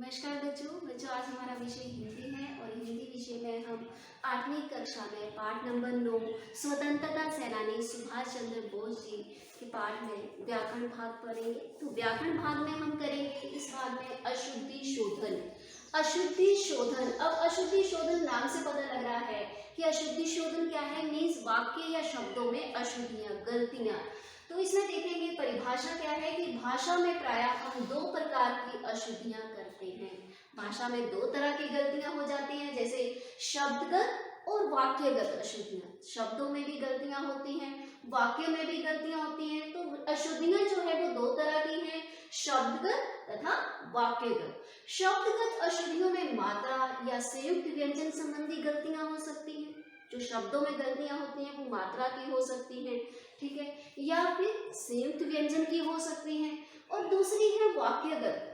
नमस्कार बच्चों आज हमारा विषय हिंदी है और हिंदी विषय में हम 8वीं कक्षा में पाठ नंबर 9 स्वतंत्रता सेनानी सुभाष चंद्र बोस जी के पाठ में व्याकरण भाग पढ़ेंगे। तो व्याकरण भाग में हम करेंगे इस भाग में अशुद्धि शोधन। अशुद्धि शोधन, अब अशुद्धि शोधन नाम से पता लग रहा है कि अशुद्धि शोधन क्या है, मीन्स वाक्य या शब्दों में अशुद्धियां, गलतियां। तो इसमें देखेंगे परिभाषा क्या है कि भाषा में प्रायः हम दो प्रकार की अशुद्धियां करते हैं। भाषा में दो तरह की गलतियां हो जाती हैं, जैसे शब्दगत और वाक्यगत अशुद्धियां। शब्दों में भी गलतियां होती हैं, वाक्य में भी गलतियां होती हैं। तो अशुद्धियां जो है वो दो तरह की हैं, शब्दगत तथा वाक्यगत। शब्दगत अशुद्धियों में मात्रा या संयुक्त व्यंजन संबंधी गलतियां हो सकती हैं। जो शब्दों में गलतियां होती हैं वो मात्रा की हो सकती हैं, ठीक है, या फिर संयुक्त व्यंजन की हो सकती हैं। और दूसरी है वाक्यगत।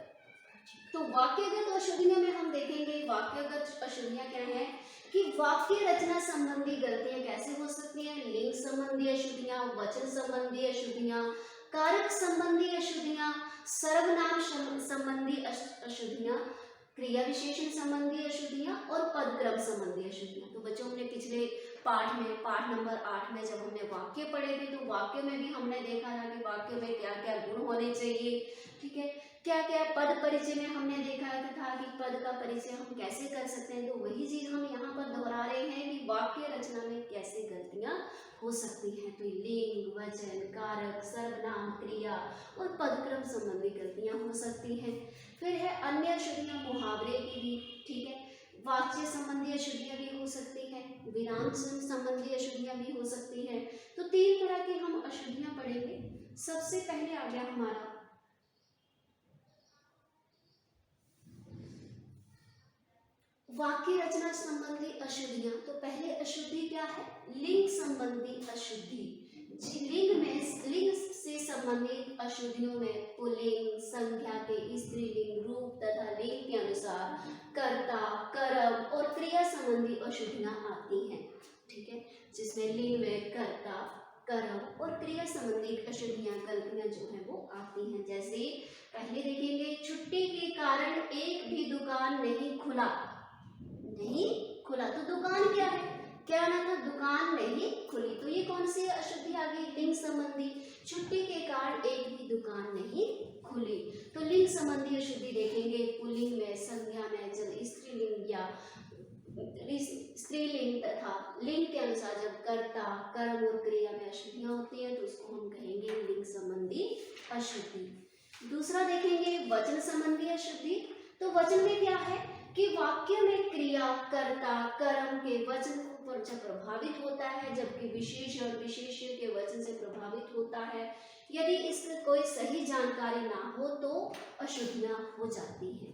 तो वाक्यगत अशुद्धियों में हम देखेंगे वाक्यगत अशुद्धियां क्या है कि वाक्य रचना संबंधी गलतियां कैसे हो सकती हैं, लिंग संबंधी अशुद्धियां, वचन संबंधी अशुद्धियां, कारक संबंधी अशुद्धियां, सर्वनाम संबंधी अशुद्धियां, क्रिया विशेषण संबंधी अशुद्धियां और पदक्रम संबंधी अशुद्धियां। तो बच्चों हमने पिछले पाठ में पाठ नंबर 8 में जब हमने वाक्य पढ़े थे तो वाक्य में भी हमने देखा था कि वाक्य में क्या क्या गुण होने चाहिए, ठीक है, क्या क्या पद परिचय में हमने देखा था कि पद का परिचय हम कैसे कर सकते हैं। तो वही चीज हम यहाँ पर दोहरा रहे हैं कि वाक्य रचना में कैसे गलतियां हो सकती हैं। तो लिंग, वचन, कारक, सर्वनाम, क्रिया और पदक्रम संबंधी गलतियां हो सकती हैं। फिर है अन्य अशुद्धियां मुहावरे की भी, ठीक है, वाच्य संबंधी अशुद्धियां भी हो सकती है, विराम संबंधी अशुद्धियां भी हो सकती है। तो 3 तरह की हम अशुद्धियां पढ़ेंगे। सबसे पहले आ गया हमारा वाक्य रचना संबंधी अशुद्धियां। तो पहले अशुद्धि क्या है, लिंग संबंधी अशुद्धि। लिंग से संबंधित अशुद्धियों में पुल्लिंग, संज्ञा के स्त्रीलिंग रूप तथा लिंग के अनुसार कर्ता, कर्म और क्रिया संबंधी अशुद्धियां आती हैं, ठीक है, जिसमें लिंग में कर्ता, कर्म और क्रिया संबंधी अशुद्धियां, गलतियां जो है वो आती हैं। जैसे पहले देखेंगे छुट्टी के कारण एक भी दुकान नहीं खुला। तो दुकान क्या है, क्या आना था, दुकान नहीं खुली। तो ये कौन सी अशुद्धि आ गई, लिंग संबंधी। छुट्टी के कारण एक भी दुकान नहीं खुली। तो लिंग संबंधी अशुद्धि देखेंगे पुल्लिंग में, संज्ञा में, जब स्त्रीलिंग या स्त्रीलिंग तथा लिंग के अनुसार जब कर्ता, कर्म और क्रिया में अशुद्धियां होती हैं तो उसको हम कहेंगे लिंग संबंधी अशुद्धि। दूसरा देखेंगे वचन संबंधी अशुद्धि। तो वचन में क्या है कि वाक्य में क्रिया, कर्ता, कर्म के वचन पर जब प्रभावित होता है, जबकि विशेष और विशेष्य के वचन से प्रभावित होता है। यदि इसकी कोई सही जानकारी ना हो तो अशुद्धियां हो जाती हैं।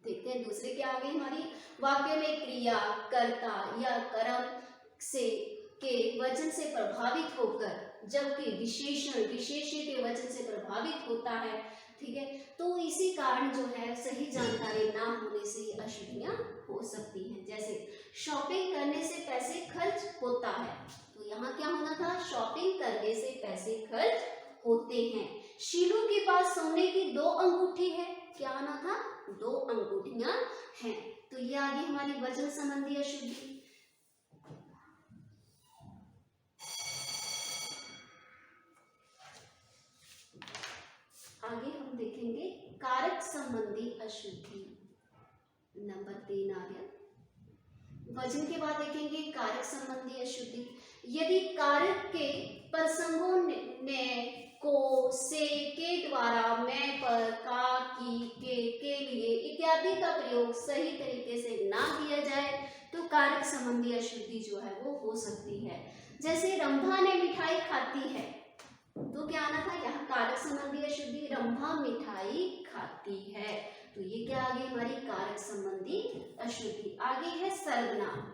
देखते हैं दूसरे क्या आ गई हमारी, वाक्य में क्रिया, कर्ता या कर्म से के वचन से प्रभावित होकर, जबकि विशेषण विशेष्य के वचन से प्रभावित होता है, ठीक है, तो इसी कारण जो है सही जानकारी ना होने से अशुद्धियां हो सकती हैं। जैसे शॉपिंग करने से पैसे खर्च होता है, तो यहाँ क्या होना था, शॉपिंग करने से पैसे खर्च होते हैं। शीलू के पास सोने की 2 अंगूठी है, क्या आना था, 2 अंगूठियां हैं। तो ये आ गई हमारी वचन संबंधी अशुद्धि। आगे हम देखेंगे कारक संबंधी अशुद्धि। नंबर 3 आ गया। वचन के बाद देखेंगे कारक संबंधी अशुद्धि। यदि कारक के प्रसंगों ने, को, से, के द्वारा, मैं, पर, का, की, के लिए इत्यादि का प्रयोग सही तरीके से ना किया जाए तो कारक संबंधी अशुद्धि जो है वो हो सकती है। जैसे रंभा ने मिठाई खाती है, तो क्या आना था, यहाँ कारक संबंधी अशुद्धि, रंभा मिठाई खाती है। तो ये क्या आ गई हमारी कारक संबंधी अशुद्धि। आगे है सर्वनाम।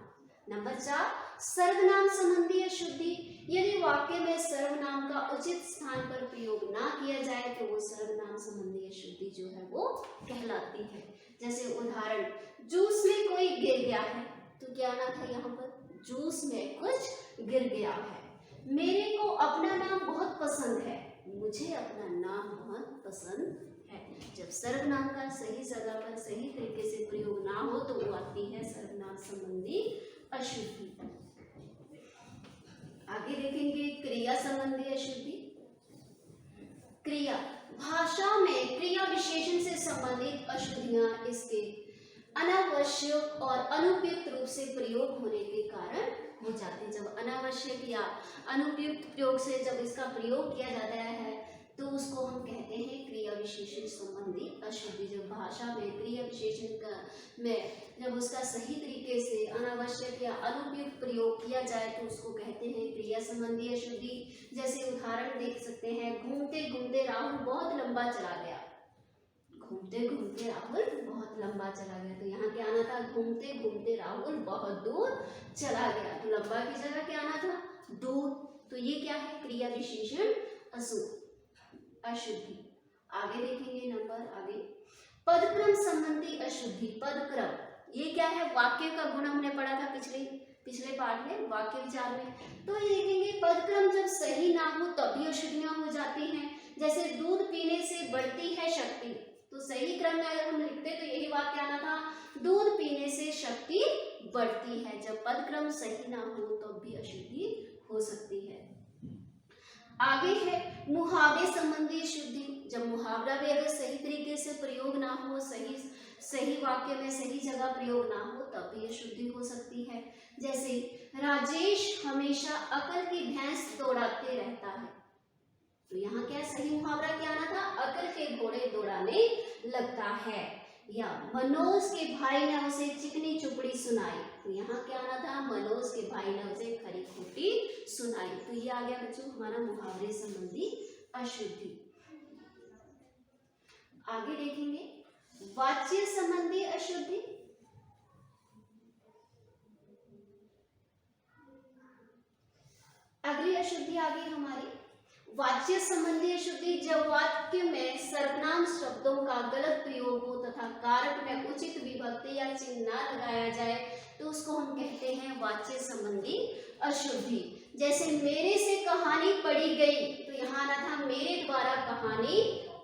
नंबर 4 सर्वनाम संबंधी अशुद्धि। यदि वाक्य में सर्वनाम का उचित स्थान पर प्रयोग ना किया जाए तो वो सर्वनाम संबंधी अशुद्धि जो है वो कहलाती है। जैसे उदाहरण, जूस में कोई गिर गया है, तो क्या आना था यहाँ पर, जूस में कुछ गिर गया है। मेरे को अपना नाम बहुत पसंद है, मुझे अपना नाम बहुत पसंद है। जब सर्वनाम का सही जगह पर सही तरीके से प्रयोग ना हो तो वो आती है सर्वनाम संबंधी अशुद्धि। आगे देखेंगे क्रिया संबंधी अशुद्धि। क्रिया, भाषा में क्रिया विशेषण से संबंधित अशुद्धियां इसके अनावश्यक और अनुपयुक्त रूप से प्रयोग होने के कारण हो जाते हैं। जब अनावश्यक या अनुपयुक्त प्रयोग से जब इसका प्रयोग किया जाता है तो उसको हम कहते हैं क्रिया विशेषण संबंधी अशुद्धि। जब भाषा में क्रिया विशेषण का में जब उसका सही तरीके से अनावश्यक या अनुपयुक्त प्रयोग किया जाए तो उसको कहते हैं क्रिया संबंधी अशुद्धि। जैसे उदाहरण देख सकते हैं, घूमते घूमते राहुल बहुत लंबा चला गया। घूमते घूमते राहुल बहुत लंबा चला गया, तो यहाँ क्या आना था, घूमते घूमते राहुल बहुत दूर चला गया। तो लंबा की जगह क्या आना था, दूर। तो ये क्या है, क्रिया विशेषण अशुद्धि। आगे देखेंगे नंबर आगे, पदक्रम संबंधी अशुद्धि। पदक्रम ये क्या है, वाक्य का गुण हमने पढ़ा था पिछले पाठ में, वाक्य विचार में। तो ये देखेंगे पदक्रम जब सही ना हो तभी अशुद्धियां हो जाती हैं। जैसे दूध पीने से बढ़ती है शक्ति, तो सही क्रम में अगर हम लिखते तो यही वाक्य आना था, दूध पीने से शक्ति बढ़ती है। जब पदक्रम सही ना हो तब भी अशुद्धि हो सकती है। आगे है मुहावरे संबंधी अशुद्धि। जब मुहावरा भी अगर सही तरीके से प्रयोग ना हो, सही वाक्य में सही जगह प्रयोग ना हो तब भी अशुद्धि हो सकती है। जैसे राजेश हमेशा अकल की भैंस दौड़ाते रहता है, तो यहाँ क्या सही मुहावरा क्या आना था, अकल के घोड़े दौड़ाने लगता है। या मनोज के भाई ने उसे चिकनी चुपड़ी सुनाई, तो यहाँ क्या आना था, मनोज के भाई ने उसे खरी खोटी सुनाई। तो ये आ गया बच्चों हमारा मुहावरे संबंधी अशुद्धि। आगे देखेंगे वाच्य संबंधी अशुद्धि। अगली अशुद्धि आ गई हमारी वाच्य संबंधी अशुद्धि। जब वाक्य में सर्वनाम शब्दों का गलत प्रयोग हो तथा कारक में उचित विभक्ति या चिन्ह न लगाया जाए तो उसको हम कहते हैं वाच्य संबंधी अशुद्धि। जैसे मेरे से कहानी पढ़ी गई, तो यहाँ आना था मेरे द्वारा कहानी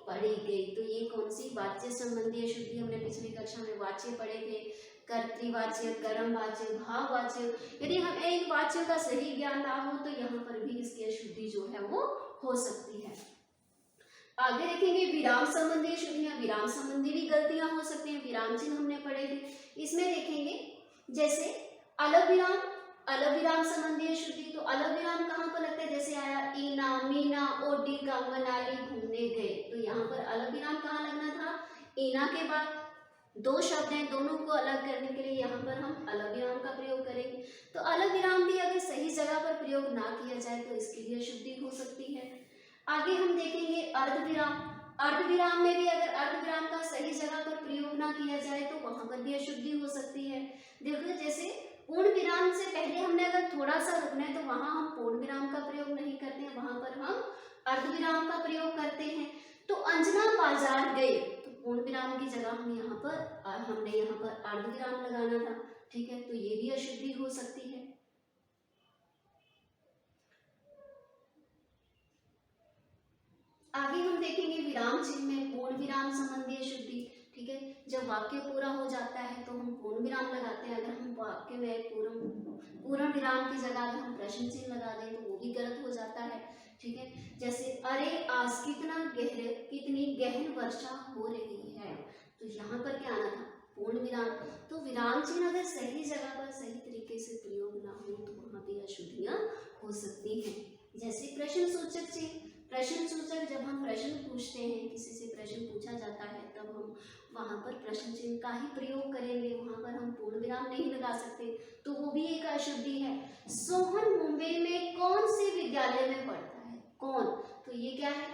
पढ़ी गई। तो ये कौन सी वाच्य संबंधी अशुद्धि, हमने पिछली कक्षा में वाच्य पढ़े थे, कर्तृवाच्य, कर्मवाच्य, भाववाच्य। यदि हमें इन वाच्यों का सही ज्ञान ना हो तो यहाँ पर भी इसकी अशुद्धि जो है वो हो सकती है। आगे देखेंगे विराम संबंधी अशुद्धियां। विराम संबंधी भी गलतियां हो सकती हैं, विराम चिन्ह हमने पढ़े थे। इसमें देखेंगे जैसे अलग विराम संबंधी अशुद्धि। तो अलग विराम कहाँ पर लगता है, जैसे आया ईना, मीना, ओडिका, मनाली घूमने गए, तो यहाँ पर अलग विराम कहाँ लगना था, ईना के बाद दो शब्द हैं, दोनों को अलग करने के लिए यहाँ पर हम अलग विराम का प्रयोग करेंगे। तो अलग विराम भी अगर सही जगह पर प्रयोग ना किया जाए तो इसके लिए अशुद्धि हो सकती है। आगे हम देखेंगे अर्धविराम। अर्धविराम में भी अगर अर्धविराम का सही जगह पर प्रयोग ना किया जाए तो वहां पर भी अशुद्धि हो सकती है। देखो जैसे पूर्ण विराम से पहले हमने अगर थोड़ा सा रुकना है तो वहां हम पूर्ण विराम का प्रयोग नहीं करते हैं, वहां पर हम अर्धविराम का प्रयोग करते हैं। तो अंजना बाजार गए, तो पूर्ण विराम की जगह हमने यहाँ पर अर्धविराम लगाना था, ठीक है। तो ये भी अशुद्धि हो सकती है। आगे हम देखेंगे विराम चिन्ह में पूर्ण विराम संबंधी अशुद्धि, ठीक है। जब वाक्य पूरा हो जाता है तो हम पूर्ण विराम लगाते हैं। अगर हम वाक्य में पूर्ण विराम की जगह अगर हम प्रश्न चिन्ह लगा दें तो वो भी गलत हो जाता है, ठीक है। जैसे अरे आज कितनी गहन वर्षा हो रही है, तो यहाँ पर क्या आना था, पूर्ण विराम। तो विराम चिन्ह अगर सही जगह पर सही तरीके से प्रयोग ना हो तो वहां भी अशुद्धियां हो सकती हैं। जैसे प्रश्न सूचक चिन्ह। प्रश्न सूचक जब हम प्रश्न पूछते हैं, किसी से प्रश्न पूछा जाता है, तब हम वहां पर प्रश्न चिन्ह का ही प्रयोग करेंगे, वहां पर हम पूर्ण विराम नहीं लगा सकते, तो वो भी एक अशुद्धि है। सोहन मुंबई में कौन से विद्यालय में पढ़ता है, कौन, तो ये क्या है,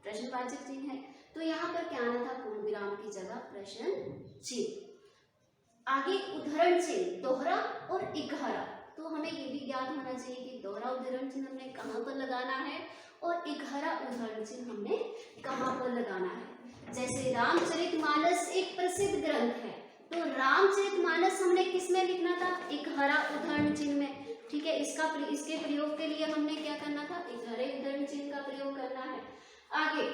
प्रश्नवाचक चिन्ह है। तो यहाँ पर क्या आना था, पूर्ण विराम की जगह प्रश्न चिन्ह। आगे उद्धरण चिन्ह, दोहरा और इकहरा। तो हमें ये भी ज्ञात होना चाहिए कि दोहरा उद्धरण चिन्ह हमने कहाँ पर लगाना है और इकहरा उद्धरण चिन्ह हमने कहाँ पर लगाना है। जैसे रामचरितमानस एक प्रसिद्ध ग्रंथ है, तो रामचरितमानस हमने किस में लिखना था, इकहरा उद्धरण चिन्ह में, ठीक है। इसके प्रयोग के लिए हमने क्या करना था, इकहरे उद्धरण चिन्ह का प्रयोग करना है। आगे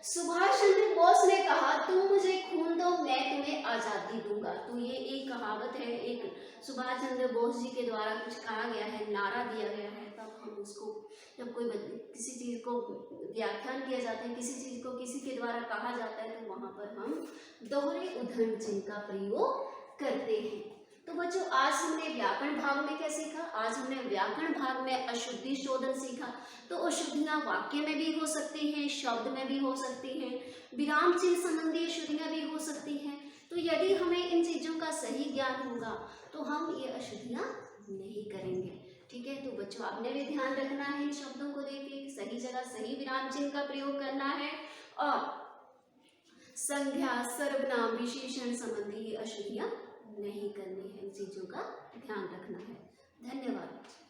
सुभाष चंद्र बोस ने कहा तुम मुझे खून दो मैं तुम्हें आजादी दूंगा। तो ये एक कहावत है, एक सुभाष चंद्र बोस जी के द्वारा कुछ कहा गया है, नारा दिया गया है। तब हम उसको, जब कोई किसी चीज को व्याख्यान किया जाता है, किसी चीज को किसी के द्वारा कहा जाता है, तो वहां पर हम दोहरे उद्धरण चिन्ह का प्रयोग करते हैं। तो बच्चों आज हमने व्याकरण भाग में क्या सीखा? आज हमने व्याकरण भाग में अशुद्धि शोधन सीखा। तो अशुद्धियां वाक्य में भी हो सकती हैं, शब्द में भी हो सकती हैं, विराम चिन्ह संबंधी अशुद्धियां भी हो सकती हैं। तो यदि हमें इन चीजों का सही ज्ञान होगा तो हम ये अशुद्धियां नहीं करेंगे। ठीक है, तो बच्चों आपने भी ध्यान रखना है इन शब्दों को देख, सही जगह सही विराम चिन्ह का प्रयोग करना है और संज्ञा सर्वनाम विशेषण संबंधी अशुद्धियां नहीं करनी है। इन चीजों का ध्यान रखना है। धन्यवाद।